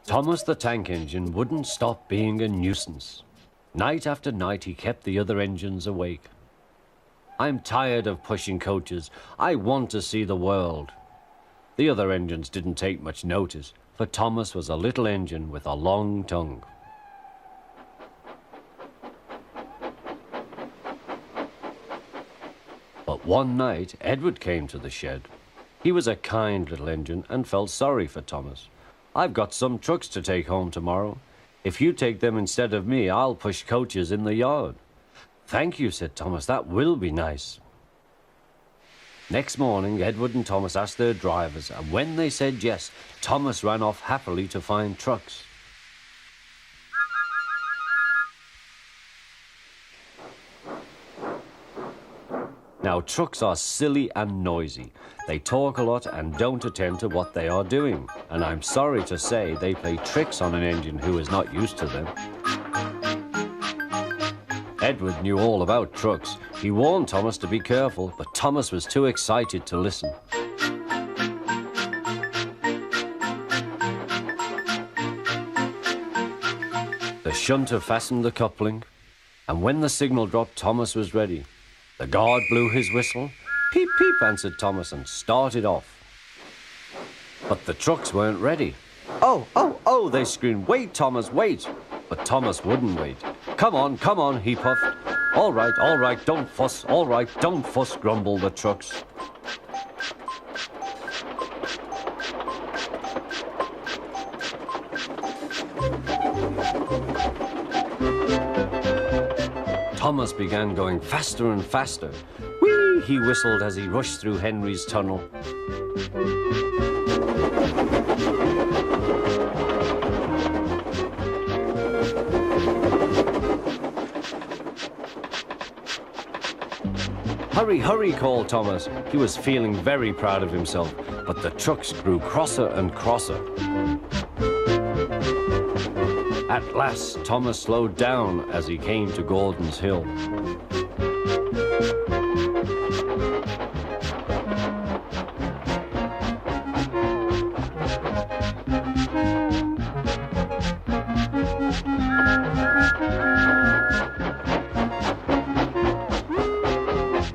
Thomas the tank engine wouldn't stop being a nuisance. Night after night he kept the other engines awake. I'm tired of pushing coaches. I want to see the world. The other engines didn't take much notice, for Thomas was a little engine with a long tongue. But one night, Edward came to the shed. He was a kind little engine and felt sorry for Thomas. "I've got some trucks to take home tomorrow. If you take them instead of me, I'll push coaches in the yard." "Thank you," said Thomas. "That will be nice." Next morning, Edward and Thomas asked their drivers, and when they said yes, Thomas ran off happily to find trucks. Now, trucks are silly and noisy. They talk a lot and don't attend to what they are doing. And I'm sorry to say they play tricks on an engine who is not used to them. Edward knew all about trucks. He warned Thomas to be careful, but Thomas was too excited to listen. The shunter fastened the coupling, and when the signal dropped, Thomas was ready. The guard blew his whistle. "Peep, peep," answered Thomas, and started off. But the trucks weren't ready. "Oh, oh, oh," they screamed. "Wait, Thomas, wait." But Thomas wouldn't wait. Come on," he puffed. All right, don't fuss. All right, don't fuss," grumbled the trucks. Thomas began going faster and faster. "Whee!" he whistled as he rushed through Henry's tunnel. "Hurry, hurry," called Thomas. He was feeling very proud of himself, but the trucks grew crosser and crosser. At last, Thomas slowed down as he came to Gordon's Hill.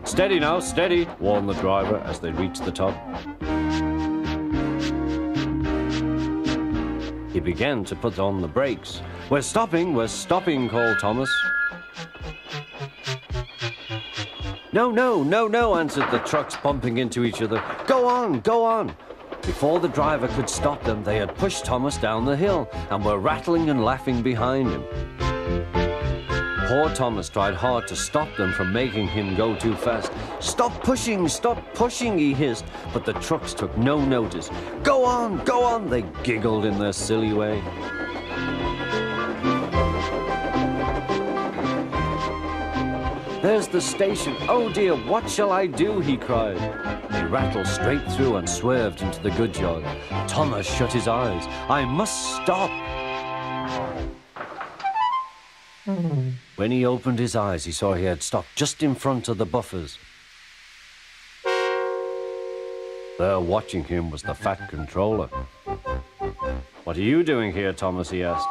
"Steady now, steady," warned the driver as they reached the top. He began to put on the brakes. We're stopping," called Thomas. No," answered the trucks, bumping into each other. Go on." Before the driver could stop them, they had pushed Thomas down the hill and were rattling and laughing behind him. Poor Thomas tried hard to stop them from making him go too fast. Stop pushing, he hissed, but the trucks took no notice. Go on, they giggled in their silly way. "There's the station. Oh dear, what shall I do?" he cried. He rattled straight through and swerved into the goods yard. Thomas shut his eyes. "I must stop." When he opened his eyes, he saw he had stopped just in front of the buffers. There watching him was the fat controller. "What are you doing here, Thomas?" he asked.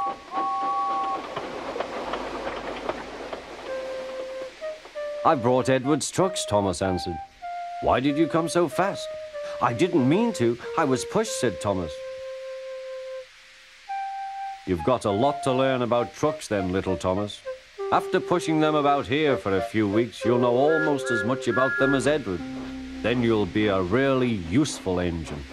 "I brought Edward's trucks," Thomas answered. "Why did you come so fast?" "I didn't mean to. I was pushed," said Thomas. "You've got a lot to learn about trucks then, little Thomas. After pushing them about here for a few weeks, you'll know almost as much about them as Edward. Then you'll be a really useful engine."